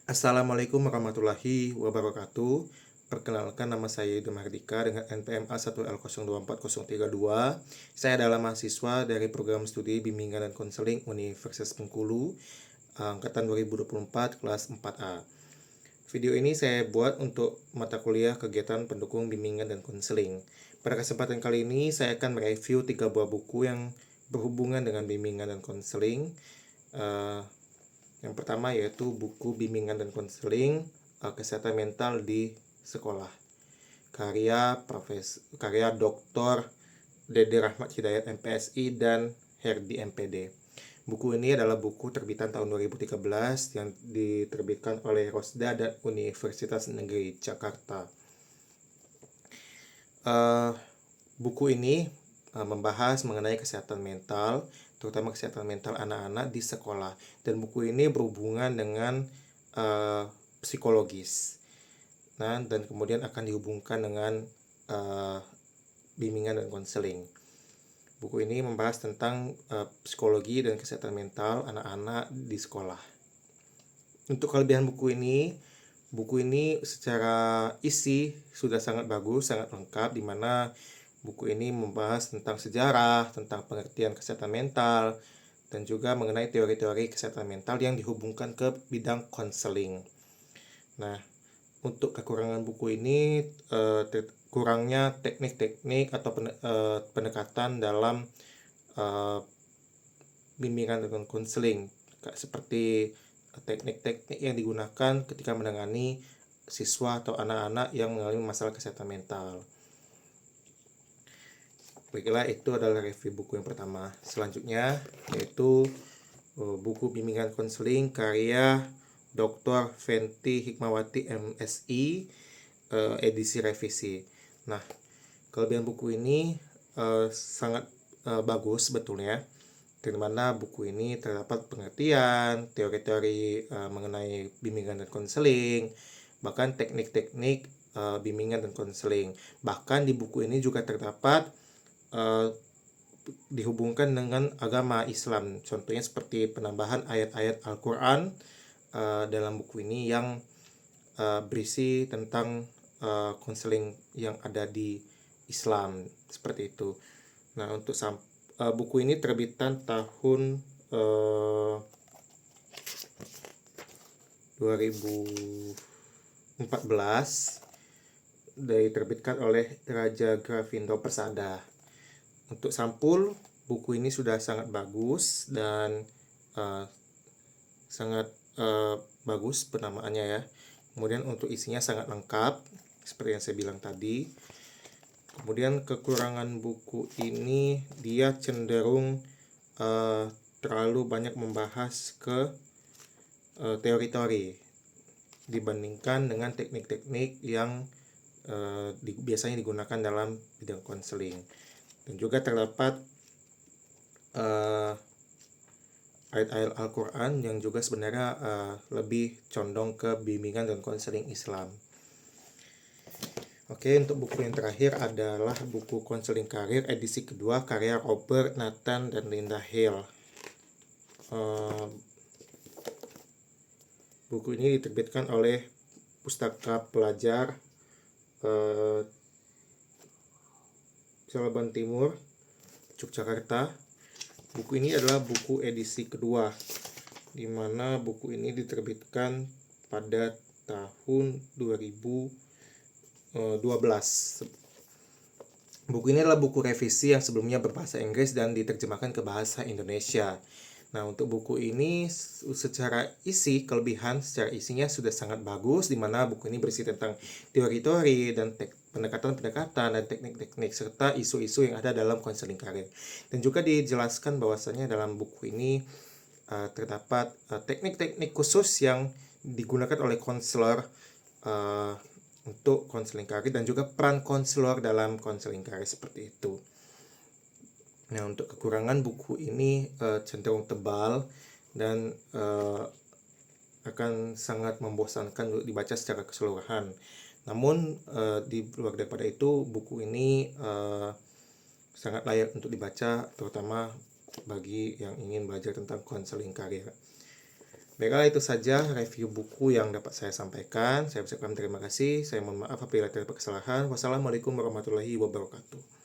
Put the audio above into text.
Assalamualaikum warahmatullahi wabarakatuh. Perkenalkan, nama saya Yuda Mardika dengan NPM A1L024032. Saya adalah mahasiswa dari program studi bimbingan dan konseling Universitas Bengkulu, angkatan 2024 kelas 4A. Video ini saya buat untuk mata kuliah kegiatan pendukung bimbingan dan konseling. Pada kesempatan kali ini saya akan mereview 3 buah buku yang berhubungan dengan bimbingan dan konseling. Yang pertama yaitu buku bimbingan dan konseling kesehatan mental di sekolah, karya Dr. Dede Rahmat Hidayat MPSI dan Herdi MPD. Buku ini adalah buku terbitan tahun 2013 yang diterbitkan oleh Rosda dan Universitas Negeri Jakarta. Buku ini membahas mengenai kesehatan mental, terutama kesehatan mental anak-anak di sekolah. Dan buku ini berhubungan dengan psikologis. Nah, dan kemudian akan dihubungkan dengan bimbingan dan konseling. Buku ini membahas tentang psikologi dan kesehatan mental anak-anak di sekolah. Untuk kelebihan buku ini secara isi sudah sangat bagus, sangat lengkap, di mana buku ini membahas tentang sejarah, tentang pengertian kesehatan mental, dan juga mengenai teori-teori kesehatan mental yang dihubungkan ke bidang konseling. Nah, untuk kekurangan buku ini, kurangnya teknik-teknik atau pendekatan dalam bimbingan dan konseling, seperti teknik-teknik yang digunakan ketika menangani siswa atau anak-anak yang mengalami masalah kesehatan mental. Baiklah, itu adalah review buku yang pertama. Selanjutnya yaitu buku bimbingan konseling karya Dr. Fenty Hikmawati MSI, edisi revisi. Nah, kelebihan buku ini sangat bagus sebetulnya, di mana buku ini terdapat pengertian, teori-teori mengenai bimbingan dan konseling, bahkan teknik-teknik bimbingan dan konseling. Bahkan di buku ini juga terdapat dihubungkan dengan agama Islam. Contohnya seperti penambahan ayat-ayat Al-Quran dalam buku ini yang berisi tentang konseling yang ada di Islam, seperti itu. Nah, untuk buku ini terbitan tahun 2014, diterbitkan oleh Raja Grafindo Persada. Untuk sampul, buku ini sudah sangat bagus dan sangat bagus penamaannya ya. Kemudian untuk isinya sangat lengkap, seperti yang saya bilang tadi. Kemudian kekurangan buku ini, dia cenderung terlalu banyak membahas ke teori-teori dibandingkan dengan teknik-teknik yang biasanya digunakan dalam bidang konseling. Dan juga terdapat ayat-ayat Al-Quran yang juga sebenarnya lebih condong ke bimbingan dan konseling Islam. Oke, untuk buku yang terakhir adalah buku konseling karir edisi kedua karya Robert, Nathan, dan Linda Hill. Buku ini diterbitkan oleh Pustaka Pelajar Cilegon Timur, Yogyakarta. Buku ini adalah buku edisi kedua, di mana buku ini diterbitkan pada tahun 2012. Buku ini adalah buku revisi yang sebelumnya berbahasa Inggris dan diterjemahkan ke bahasa Indonesia. Nah, untuk buku ini secara kelebihan secara isinya sudah sangat bagus, di mana buku ini berisi tentang teori-teori dan pendekatan-pendekatan dan teknik-teknik serta isu-isu yang ada dalam konseling karir. Dan juga dijelaskan bahwasanya dalam buku ini terdapat teknik-teknik khusus yang digunakan oleh konselor untuk konseling karir, dan juga peran konselor dalam konseling karir, seperti itu. Nah, untuk kekurangan buku ini cenderung tebal dan akan sangat membosankan untuk dibaca secara keseluruhan. Namun di luar daripada itu, buku ini sangat layak untuk dibaca, terutama bagi yang ingin belajar tentang konseling karir. Baiklah, itu saja review buku yang dapat saya sampaikan. Saya ucapkan terima kasih. Saya mohon maaf apabila terdapat kesalahan. Wassalamualaikum warahmatullahi wabarakatuh.